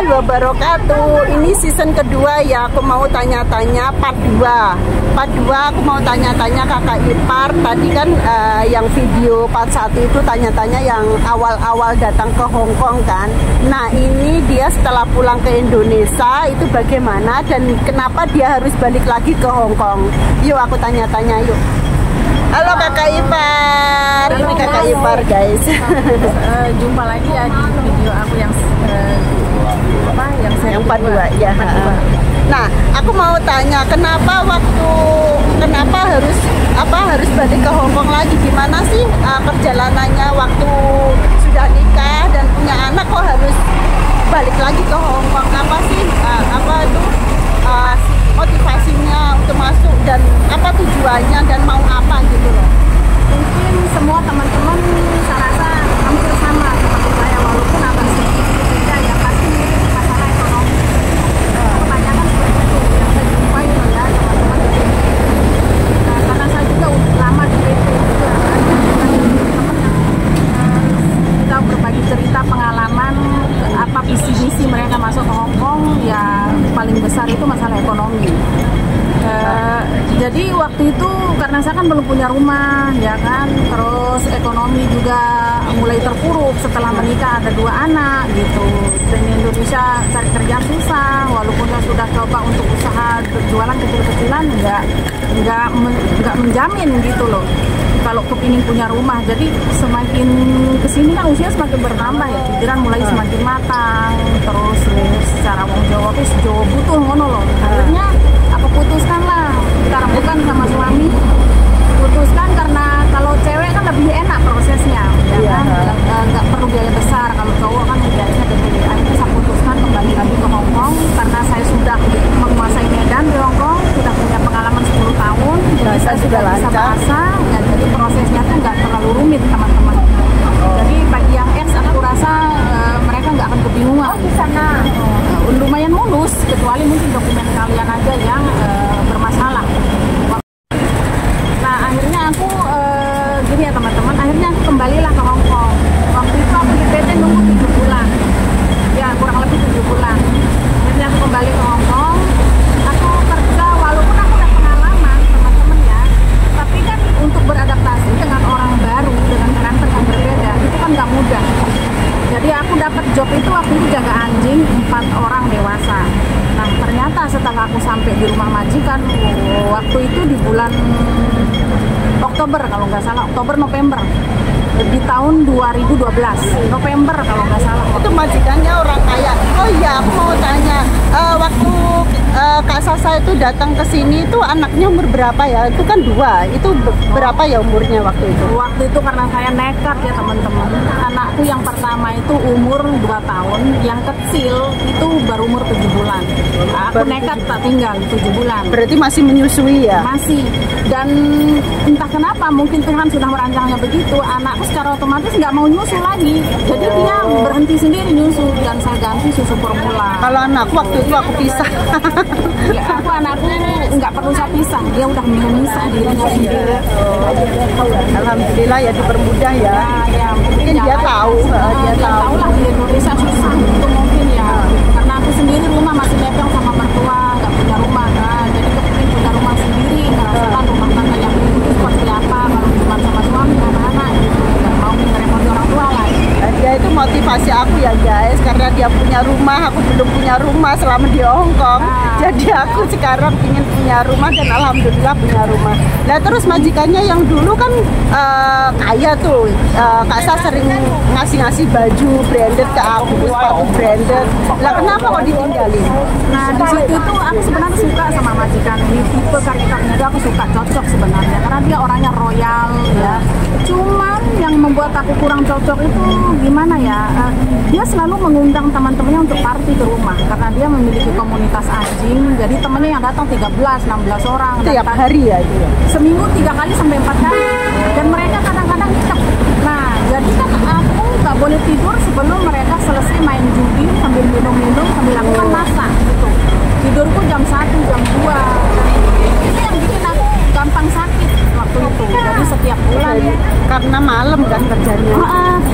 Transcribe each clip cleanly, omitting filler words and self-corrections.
warahmatullahi wabarakatuh. Ini season kedua ya, aku mau tanya-tanya part 2. Part 2 aku mau tanya-tanya kakak ipar. Tadi kan yang video part 1 itu tanya-tanya yang awal-awal datang ke Hong Kong kan. Nah ini dia setelah pulang ke Indonesia itu bagaimana dan kenapa dia harus balik lagi ke Hong Kong. Yuk aku tanya-tanya yuk. Halo kakak ipar, ini kakak ipar guys. Jumpa lagi ya di video aku yang part 2 ya. Nah, aku mau tanya kenapa harus balik ke Hong Kong lagi? Gimana sih perjalanannya waktu sudah nikah dan punya anak kok harus balik lagi ke Hong Kong? Apa sih motivasinya untuk masuk dan apa tujuannya dan mau apa gitu loh? mungkin semua teman-teman saya rasa hampir sama seperti saya, walaupun agak sedikit berbeda ya, pasti masalah ekonomi. Kebanyakan seperti itu yang saya jumpai ya teman-teman. Karena saya juga lama di PT juga ada teman-teman yang kita berbagi cerita pengalaman apa visi misi mereka masuk ke Hong Kong ya, paling besar itu masalah ekonomi. Jadi waktu itu karena saya kan belum punya rumah ya kan, terus ekonomi juga mulai terpuruk setelah menikah, ada 2 anak gitu. Dan di Indonesia cari kerjaan susah, walaupun saya sudah coba untuk usaha berjualan kecil-kecilan nggak menjamin gitu loh kalau kepingin punya rumah. Jadi semakin kesini kan usia semakin bertambah ya, pikiran mulai semakin matang, terus secara wong Jawa wis Jawa butuh ngono loh. Akhirnya aku putuskan lah, sekarang bukan sama suami, putuskan karena kalau cewek kan lebih enak prosesnya ya kan, nggak perlu biaya besar, kalau cowok kan biayanya gede. Akhirnya saya putuskan kembali lagi ke Hong Kong karena saya sudah menguasai Medan di Hong Kong, sudah punya pengalaman 10 tahun, jadi saya sudah bisa bahasa ya, jadi prosesnya tuh nggak terlalu rumit teman-teman. Jadi bagi yang ex aku rasa mereka nggak akan kebingungan di sana. Lumayan mulus, kecuali mungkin dokumen kalian aja yang bermasalah. Nah akhirnya aku gini ya teman-teman, akhirnya aku kembalilah ke Hong Kong. Waktu itu aku di PT nunggu 7 bulan ya, kurang lebih 7 bulan. Akhirnya aku kembali ke Hong Kong, aku kerja walaupun aku udah pengalaman teman-teman ya, tapi kan untuk beradaptasi dengan orang baru dengan karakter yang berbeda itu kan nggak mudah. Jadi aku dapat job itu waktu itu jaga anjing 4 orang dewasa. Nah ternyata setelah aku sampai di rumah majikan waktu itu di bulan Oktober kalau nggak salah, Oktober November di tahun 2012 November kalau nggak salah. Itu majikannya orang kaya. Oh iya, aku mau tanya waktu Kak Sasa itu datang ke sini itu anaknya umur berapa ya? Itu kan 2. Itu berapa ya umurnya waktu itu? Waktu itu karena saya nekat ya teman-teman. Anakku yang pertama itu umur 2 tahun, yang kecil itu baru umur 7 bulan. Aku nekat tak tinggal 7 bulan. Berarti masih menyusui ya? Masih. Dan entah kenapa mungkin Tuhan sudah merancangnya begitu, anakku secara otomatis nggak mau nyusu lagi. Jadi dia berhenti sendiri nyusu dan saya ganti susu formula. Kalau anakku waktu itu aku pisah. Ya, anakku nggak perlu saya pisah, dia udah memisah dirinya sendiri. Alhamdulillah ya dipermudah ya. Ya mungkin dia tahu, dia tahu lah di Indonesia susah itu mungkin ya. Karena aku sendiri rumah masih mepeng sama mertua, nggak punya rumah kan. Jadi kepingin punya rumah sendiri, ngerasakan rumah tangga yang itu seperti apa kalau cuma sama suami anak-anak gitu. Nggak mau ngerepoti orang tua lah. Dia itu motivasi aku ya guys, karena dia punya rumah, aku belum punya rumah selama di Hong Kong. Jadi aku sekarang ingin punya rumah dan alhamdulillah punya rumah. Nah terus majikannya yang dulu kan kaya tuh, Kak Sa sering ngasih baju branded ke aku, sepatu branded. Lah kenapa kok ditinggalin? Nah di situ tuh aku sebenarnya suka sama majikan ini, tipe karakternya itu aku suka, cocok sebenarnya karena dia orangnya royal ya. Cuman yang membuat aku kurang cocok itu gimana ya, dia selalu mengundang teman-temannya untuk party ke rumah karena dia memiliki komunitas anjing. Jadi temennya yang datang 13-16 orang tiap hari ya itu ya? Seminggu 3 kali sampai 4 kali dan mereka kadang-kadang nginep. Nah jadi kan aku nggak boleh tidur sebelum mereka selesai main judi sambil minum-minum sambil aku kan masak gitu. Tidurku jam 1, jam 2 dan itu yang bikin aku gampang sakit waktu itu. Jadi setiap bulan karena malam kan kerjanya.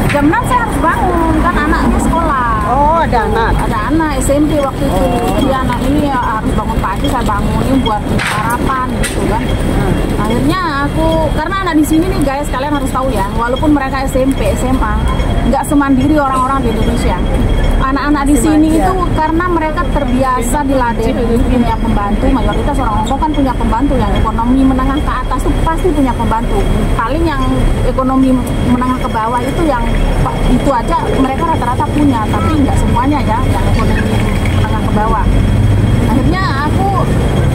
Jam 6 saya harus bangun kan anaknya sekolah. Oh ada anak? Ada anak waktu itu. Jadi anak ini ya harus bangun pagi, saya bangunin buat sarapan gitu kan. Akhirnya aku, karena anak di sini nih guys, kalian harus tahu ya, walaupun mereka SMP, SMA, nggak semandiri orang-orang di Indonesia. Anak-anak di sini itu karena mereka terbiasa diladeni punya pembantu. Mayoritas orang Hongkong kan punya pembantu, yang ekonomi menengah ke atas tuh pasti punya pembantu. Paling yang ekonomi menengah ke bawah itu yang itu aja mereka rata-rata punya, tapi nggak semuanya ya yang ekonomi menengah ke bawah. Akhirnya aku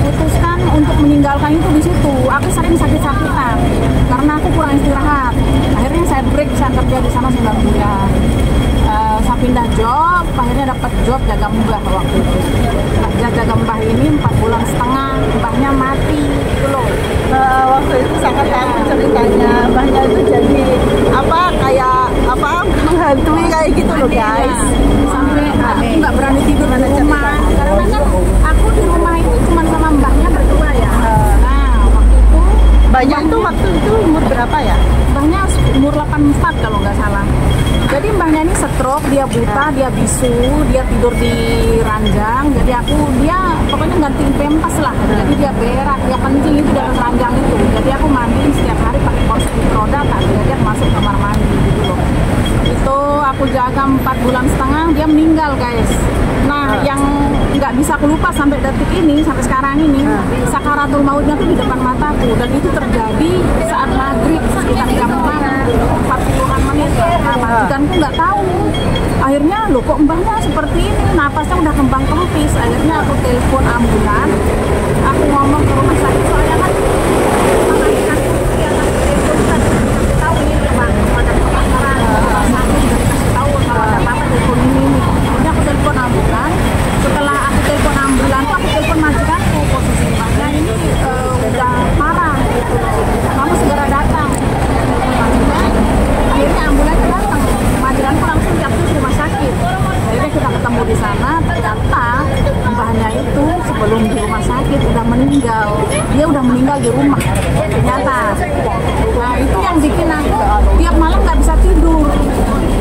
putuskan untuk meninggalkan itu di situ. Aku sering sakit-sakitan karena aku kurang istirahat. Akhirnya saya break, saya kerja di sana 9 bulan. Saya pindah job, akhirnya dapat job jaga mbah waktu itu. Jaga mbah ini 4 bulan setengah, mbahnya mati gitu loh. Waktu itu sangat tahu ceritanya, mbahnya itu jadi apa kayak apa menghantui kayak gitu loh guys. Sampai aku nggak berani tidur di rumah karena kan aku di rumah itu cuma sama mbahnya berdua ya. Nah waktu itu mbahnya itu waktu itu umur berapa ya? Mbahnya umur 84 kalau nggak salah. Jadi mbahnya ini stroke, dia buta, dia bisu, dia tidur di ranjang. Jadi dia pokoknya gantiin pempas lah. Jadi dia berak, dia kencing itu di atas ranjang itu. Jadi aku mandi setiap hari pakai kursi roda, tak diajak masuk kamar mandi gitu loh. Itu aku jaga 4 bulan setengah, dia meninggal guys. Nah yang nggak bisa aku lupa sampai detik ini, sampai sekarang ini, sakaratul mautnya tuh di depan mataku. Dan itu terjadi saat maghrib sekitar jam 40-an menit. Nah, majikanku nggak tahu. Akhirnya loh kok mbahnya seperti ini, napasnya udah kembang kempis. Akhirnya aku telepon ambulan, aku ngomong ke rumah sakit soalnya kan tahu ini memang ada kebakaran, sakit udah dikasih tahu kalau ada apa-apa telepon ini. Akhirnya aku telepon ambulan. Setelah aku telepon ambulan, aku telepon majikanku, posisi mbahnya ini udah parah gitu. Kamu segera datang. Akhirnya ambulannya datang, majikanku langsung jatuh rumah sakit. Akhirnya kita ketemu di sana, ternyata mbahnya itu sebelum di rumah sakit udah meninggal. Dia udah meninggal di rumah ternyata. Nah itu yang bikin aku tiap malam nggak bisa tidur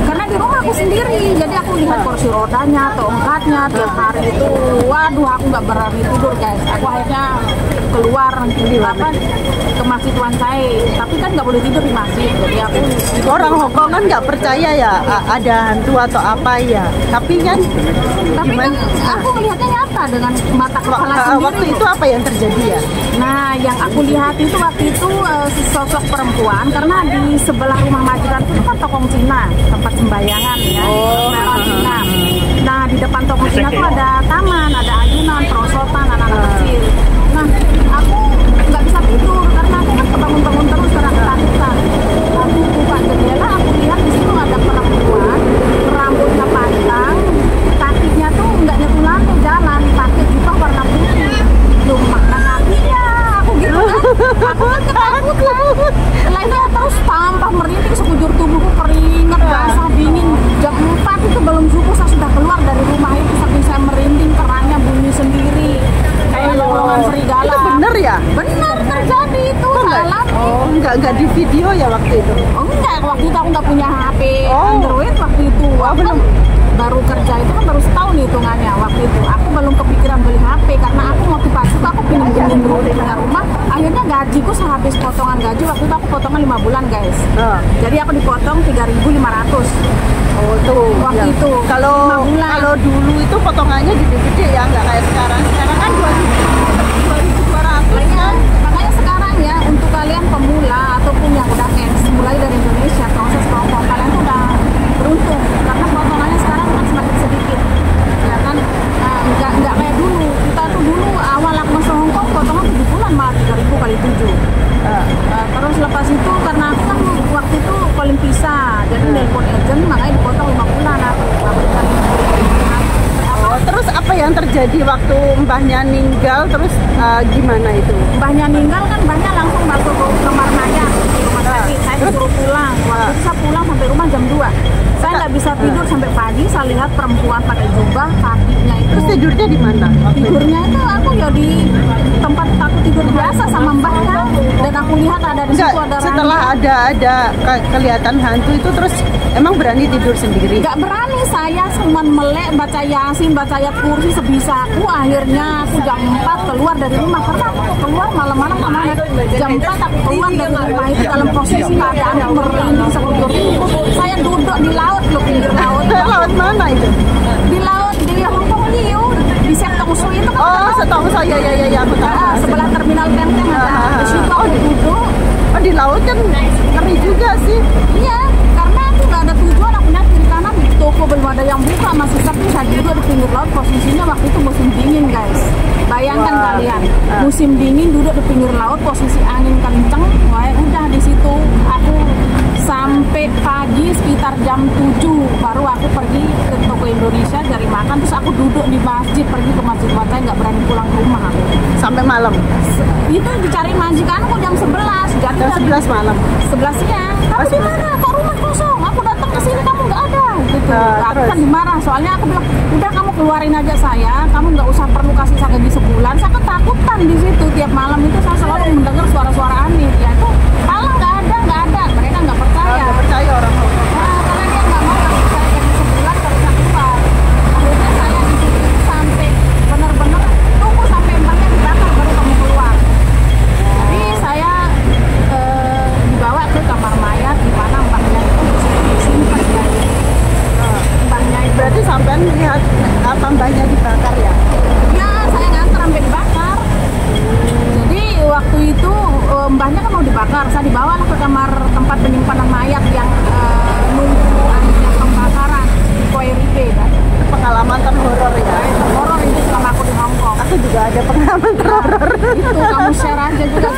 karena di rumah aku sendiri. Jadi aku lihat kursi rodanya, tongkatnya tiap hari itu. Waduh aku nggak berani tidur guys. Aku akhirnya keluar apa ke masjid Wansai, tapi kan nggak boleh tidur di masjid. Jadi aku orang Hongkong kan nggak percaya ya ada hantu atau apa ya. Tapi kan aku melihatnya nyata dengan mata kepala sendiri. Waktu itu apa yang terjadi ya? Nah yang aku lihat itu waktu itu sosok perempuan, karena di sebelah rumah majikan itu kan tokong Cina, tempat sembayangan ya, Cina. Nah di depan tokong Cina itu ada taman, ada ayunan, perosotan anak-anak kecil. Nah aku nggak bisa tidur karena aku kan bangun-bangun terus karena ketakutan. Aku buka jendela, aku lihat di situ ada perempuan, rambutnya panjang, kakinya tuh nggak nyentuh lantai, jalan pakai jubah warna putih. Loh mana kakinya? Aku gitu kan, aku kan ketakutan. Lainnya terus tambah merinding, sekujur tubuhku keringat, basah, dingin. Jam 4 itu belum subuh saya sudah keluar dari rumah itu, saking saya merinding, kerannya bunyi sendiri kayak golongan serigala. Itu bener ya? Benar terjadi itu. Salah. Oh nggak di video ya waktu itu? Oh enggak, waktu itu aku nggak punya HP Android waktu itu. Aku kan baru kerja itu kan baru setahun hitungannya waktu itu. Aku belum kepikiran beli HP karena aku motivasi aku pinjem dulu di tengah rumah. Akhirnya gajiku sehabis potongan gaji waktu itu aku potongan 5 bulan guys. Jadi aku dipotong 3.500. Oh tuh waktu itu. Kalau dulu itu potongannya gede-gede ya, nggak kayak sekarang. Sekarang kan 2.200 kan. Makanya sekarang ya untuk kalian pemula ataupun yang udah mulai dari Indonesia proses rokok, kalian tuh udah beruntung karena potongannya sekarang kan semakin sedikit ya kan. Nggak kayak dulu. Kita tuh dulu awal aku masuk Hongkong potongan 7 bulan malah 3.000 kali 7. Terus lepas itu karena aku kan waktu itu paling pisah, jadi nelpon agent makanya dipotong 5 bulan aku. Terus apa yang terjadi waktu mbahnya meninggal? Terus gimana itu? Mbahnya meninggal kan mbahnya langsung masuk ke kamar mayat di rumah sakit. Saya disuruh pulang. Waktu itu saya pulang sampai rumah jam 2. Saya nggak bisa tidur sampai pagi. Saya lihat perempuan pakai jubah, kakinya itu. Terus tidurnya di mana? Tidurnya itu aku ya di tempat aku tidur biasa sama mbahnya. Dan dan aku lihat ada di Enggak, situ ada setelah ada kelihatan hantu itu terus emang berani tidur sendiri? Nggak berani, saya cuma melek, baca Yasin, baca ayat kursi sebisa aku. Akhirnya aku jam 4 keluar dari rumah, karena aku keluar malam-malam kemana. Jam 4 aku keluar dari rumah itu dalam posisi keadaan merinding sekujur tubuh. Saya duduk di laut loh, pinggir laut. Laut mana itu? Di laut di Hong Kong Liu, di Septong Sui itu kan. Oh, setahu saya ya aku tahu. Sebelah terminal Benteng ada. Di situ aku duduk. Oh, di laut kan ngeri juga sih. Iya, karena aku nggak ada tujuan, aku lihat kiri kanan toko belum ada yang buka, masih sepi. Saya duduk di pinggir laut, posisinya waktu itu musim dingin guys. Bayangkan kalian, musim dingin duduk di pinggir laut, posisi angin kenceng. Wah, udah di situ aku sampai pagi sekitar jam 7 baru aku pergi ke toko Indonesia cari makan, terus aku duduk di masjid, pergi ke masjid saya nggak berani pulang ke rumah aku. Sampai malam? Itu dicari majikanku jam 11, jam 11 malam? 11 siang. Kamu di mana? Kok rumah kosong? Aku datang ke sini kamu nggak ada gitu. Aku kan dimarah, soalnya aku bilang udah kamu keluarin aja saya, kamu nggak usah perlu kasih saya gaji sebulan. Saya ketakutan di situ, tiap malam itu saya selalu mendengar suara-suara aneh. Ya itu malah nggak ada, mereka nggak percaya. Nggak percaya orang. Karena dia nggak mau kasih saya gaji sebulan, nggak bisa keluar. Akhirnya saya di situ sampai benar-benar tunggu sampai mbaknya dibakar baru kamu keluar. Jadi saya dibawa ke kamar mayat di mana mbaknya itu disimpan guys. Mbaknya itu. Berarti sampean lihat apa mbahnya dibakar ya? Ya, saya nganter sampai dibakar. Jadi waktu itu mbahnya kan mau dibakar, saya dibawa ke kamar tempat penyimpanan mayat yang nunggu akhirnya pembakaran di Koiripe kan. Pengalaman terhoror ya? Horor itu selama aku di Hong Kong. Aku juga ada pengalaman terhoror. Itu kamu share aja juga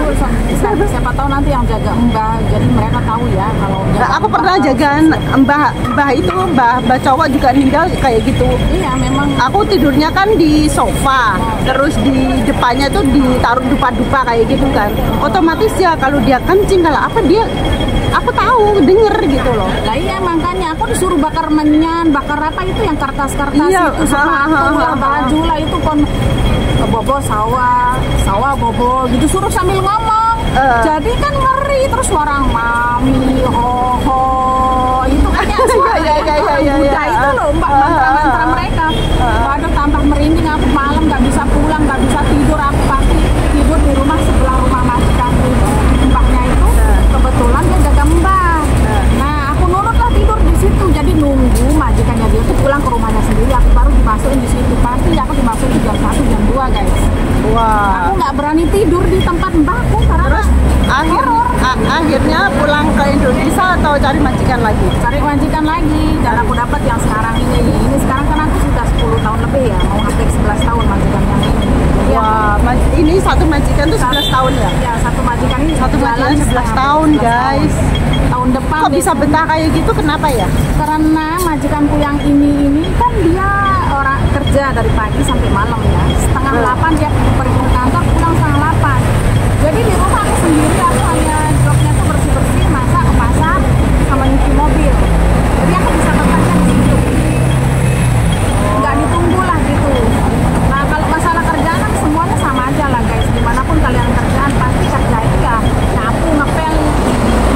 siapa tahu nanti yang jaga mbah, jadi mereka tahu ya kalau Nah, aku pernah jaga mbah itu, mbah cowok juga meninggal kayak gitu. Iya memang. Aku tidurnya kan di sofa, terus di depannya tuh ditaruh dupa-dupa kayak gitu kan. Otomatis ya kalau dia kencing kalau apa dia, aku tahu denger gitu loh. Lah iya makanya aku disuruh bakar menyan, bakar apa itu yang kertas-kertas Iya, itu, sepatu lah, baju lah itu kon bobo sawah bobo gitu, suruh sambil ngomong. Jadi kan ngeri, terus suara mami ho itu kayak suara Buddha itu loh, mbak mantra mereka. Waduh tambah merinding aku, malam nggak bisa pulang, nggak bisa tidur, aku pasti tidur di rumah sebelah rumah majikanku itu. Mbaknya itu kebetulan dia jaga mbak. Nah aku nurut lah tidur di situ, jadi nunggu majikannya dia tuh pulang ke rumahnya sendiri, aku baru dimasukin di situ. Pasti aku dimasukin jam 1 jam 2 guys. Wah. Aku nggak berani tidur di tempat mbakku karena Terus akhirnya pulang ke Indonesia atau cari majikan lagi? Cari majikan lagi, dan aku dapat yang sekarang ini. Ini sekarang kan aku sudah 10 tahun lebih ya, mau hampir 11 tahun majikan yang ini. Wah, ini satu majikan tuh 11 tahun ya? Ya, satu majikan ini Satu majikan 11 tahun guys. Tahun depan kok bisa betah kayak gitu, kenapa ya? Karena majikanku yang ini kan dia orang kerja dari pagi sampai malam ya. Setengah 8 dia pergi ke kantor, pulang setengah 8. Jadi di rumah aku sendiri, aku hanya jobnya tuh bersih-bersih, masak, ke pasar, sama nyuci mobil. Jadi aku bisa bekerja di situ. Nggak ditunggu lah gitu. Nah kalau masalah kerjaan kan semuanya sama aja lah guys. Dimanapun kalian kerjaan pasti kerja itu ya nyapu, ngepel,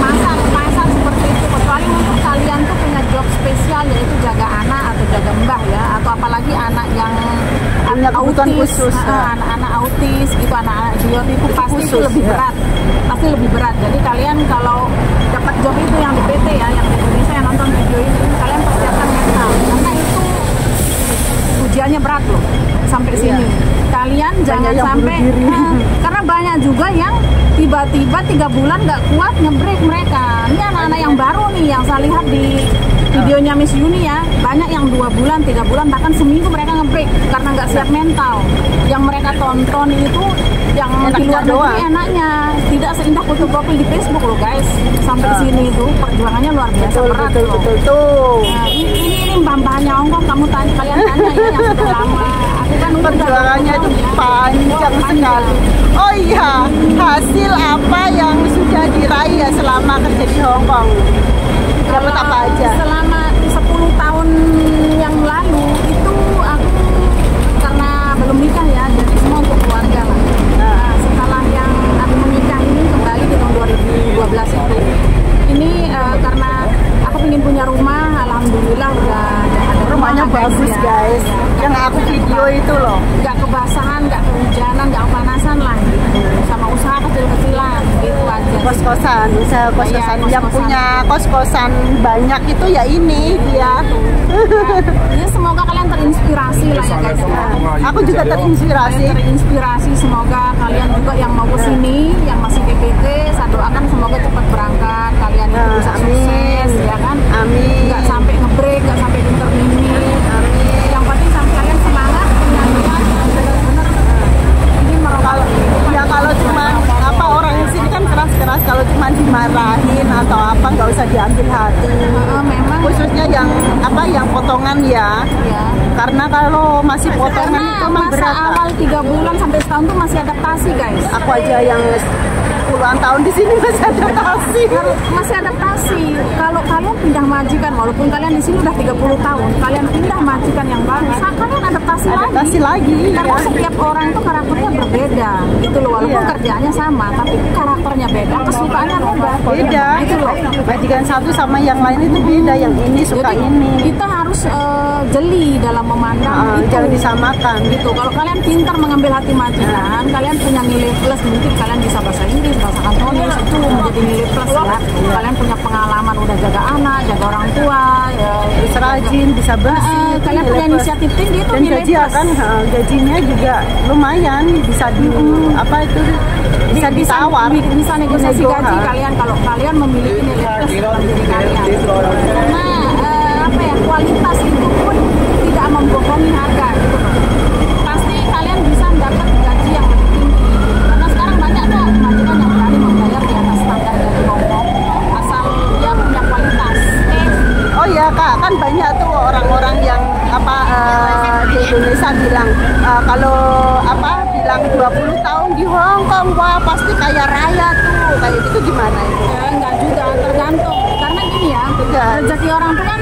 masak, ke pasar seperti itu. Kecuali untuk kalian tuh punya job spesial yaitu jaga anak atau jaga mbah ya, atau apalagi anak yang punya kebutuhan autis, khusus. anak-anak autis gitu, anak-anak idiot itu pasti khusus, itu lebih berat, pasti lebih berat. Jadi kalian kalau dapat job itu yang di PT ya, yang di Indonesia yang nonton video ini, kalian persiapkan mental karena itu ujiannya berat loh sampai sini. Kalian jangan sampai karena banyak juga yang tiba-tiba 3 bulan nggak kuat nge-break mereka. Ini anak-anak yang baru nih yang saya lihat di videonya Miss Yuni ya, banyak yang 2 bulan, 3 bulan, bahkan seminggu mereka nge-break karena nggak siap mental. Yang mereka tonton itu yang di luar negeri enaknya, tidak seindah foto profil di Facebook loh guys. Sampai sini itu perjuangannya luar biasa berat loh. Nah, ini mbah-mbahnya Hongkong, kamu tanya, kalian tanya ya yang sudah lama. Aku kan perjuangannya itu panjang sekali. Oh iya, hasil apa yang sudah diraih ya selama kerja di Hongkong? Dapat apa aja? Selama 10 tahun yang lalu itu aku karena belum nikah ya, jadi semua untuk keluarga lah. Nah, setelah yang aku menikah ini kembali di nggak kebasahan, nggak kehujanan, nggak kepanasan lah gitu. Sama usaha kecil-kecilan gitu aja. Kos-kosan, usaha kos-kosan. Iya, Yang kos-kosan. punya kos-kosan banyak itu ya ini dia. Ya semoga kalian terinspirasi lah ya guys ya. Aku juga terinspirasi. Kalian terinspirasi, semoga kalian juga yang mau kesini, yang masih DPT, saya doakan semoga cepat berangkat, kalian itu bisa sukses, ya kan? Amin. Nggak sampai ngebreak, nggak sampai interminit. Yang penting sampai kalian semangat, punya niat, benar-benar ini merawat. Ya kalau cuma apa orang di sini kan keras-keras, kalau cuma dimarahin atau apa nggak usah diambil hati. Memang Khususnya yang apa yang potongan ya. ya. Karena kalau masih potongan itu Karena emang masa berat. Kak. awal 3 bulan sampai setahun tuh masih adaptasi guys. Aku aja yang puluhan tahun di sini masih adaptasi. Masih adaptasi. Kalau kalian pindah majikan, walaupun kalian di sini udah 30 tahun, kalian pindah majikan yang baru, kalian adaptasi lagi. Karena Ya. setiap orang itu karakternya berbeda, gitu loh. Walaupun Iya. kerjaannya sama, tapi karakternya beda, kesukaannya beda. Beda. Gitu loh. Majikan satu sama yang lain itu beda. Yang ini suka Jadi ini. kita harus jeli dalam memandang itu. Jangan disamakan. Gitu. Kalau kalian pintar mengambil hati majikan, kalian punya nilai plus, mungkin kalian bisa bahasa Inggris, bahasa Kantonis, itu menjadi nilai plus ya. Kalian punya pengalaman udah jaga anak, jaga orang tua, ya, Bisa rajin, bisa bersih. itu kalian nilai punya plus. inisiatif tinggi itu Dan nilai gaji plus. kan gajinya juga lumayan, bisa di apa itu bisa ditawar. Bisa negosiasi Nego, gaji kalian kalau kalian memiliki nilai plus dalam diri kalian. Karena apa ya, kualitas itu pun tidak membohongi harga gitu loh. Pasti kalian bisa mendapat gaji yang lebih tinggi. Karena sekarang banyak tuh majikan yang berani membayar di atas standar gaji pokok asal dia punya kualitas. Oh ya Kak, kan banyak tuh orang-orang yang apa di Indonesia bilang kalau apa bilang 20 tahun di Hong Kong, wah pasti kaya raya tuh. Kayak gitu gimana itu? Enggak juga, tergantung. Karena gini ya, rezeki orang tuh kan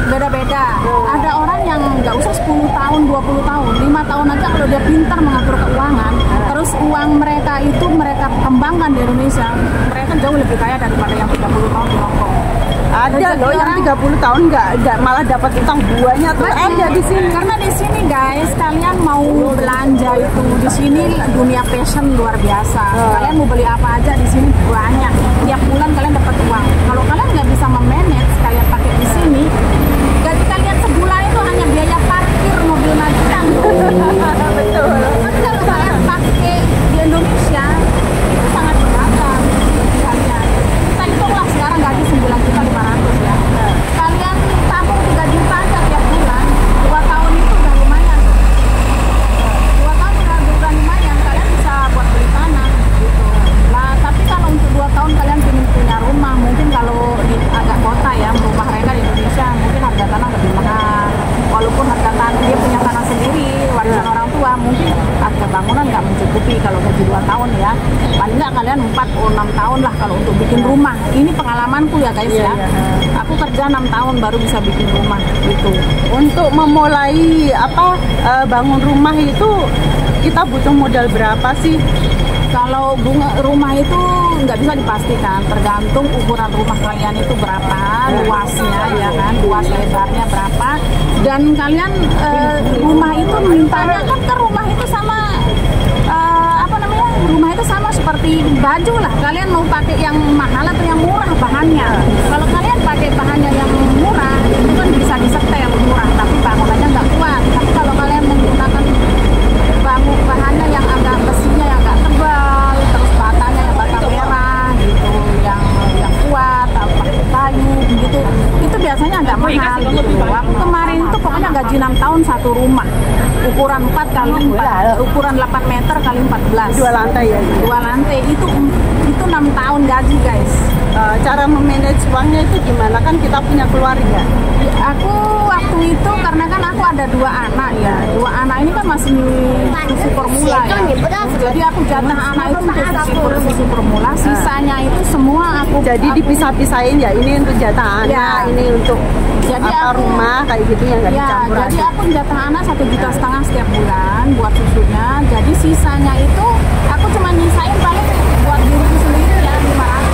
beda-beda. Ada orang yang nggak usah 10 tahun, 20 tahun, 5 tahun aja kalau dia pintar mengatur keuangan, terus uang mereka itu mereka kembangkan di Indonesia, mereka jauh lebih kaya daripada yang 30 tahun di Hong Kong. Ada Rezeki loh yang orang- 30 tahun nggak malah dapat utang buahnya tuh ada di sini. Karena di sini guys, kalian mau belanja itu di sini dunia fashion luar biasa. Kalian mau beli apa aja di sini banyak. Tiap bulan kalian dapat uang. Kalau kalian nggak bisa memanage, kalian pakai di sini, gaji kalian sebulan itu hanya biaya parkir mobil majikan. Betul. Tapi kalau kalian pakai di Indonesia itu sangat beragam gaji kalian. Kita hitunglah sekarang gaji 9.500.000 ya. Kalian tabung 3 juta aja tiap bulan, 2 tahun itu udah lumayan. 2 tahun udah lumayan, kalian bisa buat beli tanah gitu. Lah tapi kalau untuk 2 tahun kalian ingin punya rumah, mungkin kalau di agak kota ya, rumah mereka di Indonesia mungkin harga tanah lebih mahal. Walaupun harga tanah dia punya tanah sendiri, warisan orang tua, mungkin harga bangunan nggak mencukupi kalau gaji 2 tahun ya. Paling nggak kalian 4 atau 6 tahun lah kalau untuk bikin rumah. Ini pengalamanku ya guys ya. Aku kerja 6 tahun baru bisa bikin rumah gitu. Untuk memulai apa bangun rumah itu kita butuh modal berapa sih? Kalau rumah itu nggak bisa dipastikan, tergantung ukuran rumah kalian itu berapa, luasnya ya kan, luas lebarnya berapa, dan kalian rumah itu mintanya kan ke rumah itu sama apa namanya, rumah itu sama seperti baju lah, kalian mau pakai yang mahal atau yang murah bahannya. Kalau kalian pakai bahannya yang murah itu kan bisa disetel murah, tapi bangunannya nggak kuat. Tapi kalau kalian menggunakan bahannya yang agak besinya yang agak tebal, terus batanya yang bata merah gitu, yang kuat, pakai kayu gitu, itu biasanya agak mahal gitu. Aku kemarin itu pokoknya gaji 6 tahun satu rumah, ukuran 4 kali 4, ukuran 8 meter kali 14, 2 lantai ya. 2 lantai itu 6 tahun gaji guys. Cara memanage uangnya itu gimana, kan kita punya keluarga. Aku waktu itu karena kan aku ada 2 anak ya, 2 anak ini kan masih susu formula ya, jadi aku jatah anak itu untuk susu formula, sisanya itu semua aku Jadi dipisah-pisahin ya, ini untuk jatah anak, Ya. ini untuk Jadi apa aku- rumah kayak gitu yang nggak ya, dicampur jadi aja. aku jatah anak 1,5 juta setiap bulan buat susunya, jadi sisanya itu aku cuma nyisain paling buat diriku sendiri ya 500.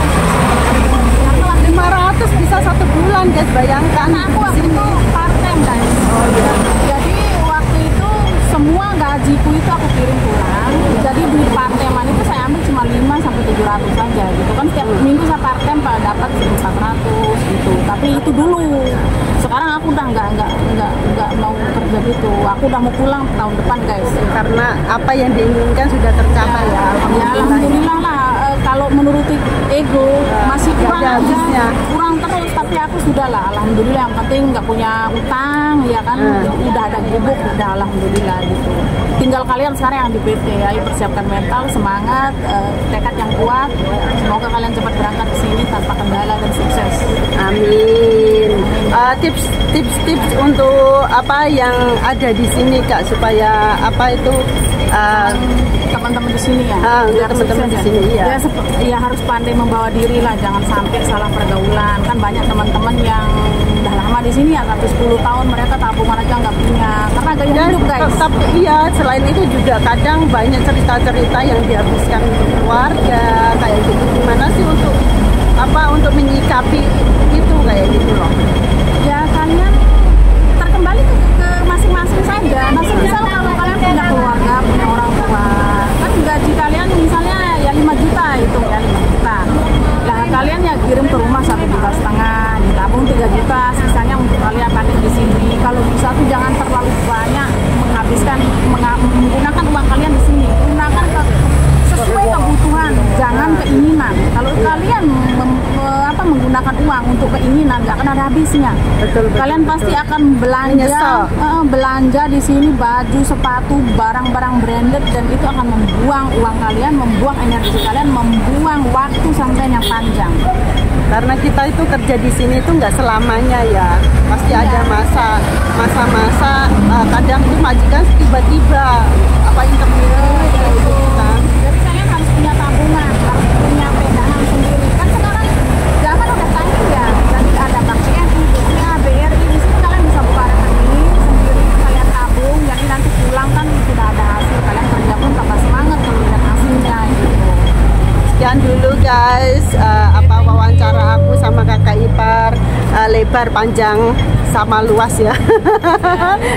Karena waktu 500 bisa 1 bulan guys, bayangkan. Karena aku waktu itu part time guys. Oh iya. Jadi waktu itu semua gajiku itu aku kirim pulang. Jadi duit part-time itu saya ambil cuma 5 sampai 700 saja gitu kan. Setiap minggu saya part-time dapat 1.400 gitu. Tapi itu dulu. Sekarang aku udah nggak mau kerja gitu. Aku udah mau pulang tahun depan, guys. Karena apa yang diinginkan sudah tercapai ya. Alhamdulillah lah. Kalau menuruti ego masih kurang aja, kurang terus. Tapi aku sudah lah, alhamdulillah. Yang penting nggak punya utang, ya kan. Udah ada gubuk, udah alhamdulillah gitu. Tinggal kalian sekarang yang di PT, ayo persiapkan mental, semangat, tekad yang kuat. Semoga kalian cepat berangkat ke sini tanpa kendala dan sukses. Amin. Tips untuk apa yang ada di sini Kak, supaya apa itu teman-teman di sini ya. Teman-teman di sini ya. Ya harus pandai membawa diri lah, jangan sampai salah pergaulan. Kan banyak teman-teman yang udah lama di sini ya, sampai 10 tahun mereka tabungan aja nggak punya karena gaya hidup, guys. Tapi iya, selain itu juga kadang banyak cerita-cerita yang dihabiskan untuk keluarga kayak gitu. Gimana sih untuk menyikapi itu kayak gitu loh? Ya kalian terkembali ke masing-masing saja. Nah, misal kalau kalian punya keluarga, punya orang tua, kan gaji kalian misalnya ya 5 juta itu ya 5 juta. Nah, kalian ya kirim ke rumah 1,5 juta, ditabung 3 juta, sisanya untuk kalian pakai di sini. Kalau bisa tuh jangan terlalu banyak menggunakan uang kalian di sini. Gunakan sesuai kebutuhan, jangan keinginan. Kalau kalian menggunakan uang untuk keinginan, nggak akan ada habisnya. Betul. Kalian pasti akan belanja di sini baju, sepatu, barang-barang branded, dan itu akan membuang uang kalian, membuang energi kalian, membuang waktu sampai yang panjang. Karena kita itu kerja di sini itu nggak selamanya ya, pasti ada masa-masa kadang tuh majikan tiba-tiba interview kayak gitu kan. Jadi kalian harus punya tabungan, harus punya pegangan sendiri. Kan sekarang zaman udah canggih ya, jadi ada bank BNI, BRI, di sini kalian bisa buka rekening sendiri, kalian tabung, jadi nanti pulang kan sudah ada hasil, kalian kerja pun tambah semangat kalau lihat hasilnya gitu. Sekian dulu guys, wawancara aku sama kakak ipar, lebar, panjang, sama luas ya.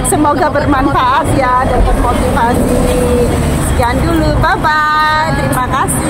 Semoga bermanfaat ya dan bermotivasi. Sekian dulu, bye bye, terima kasih.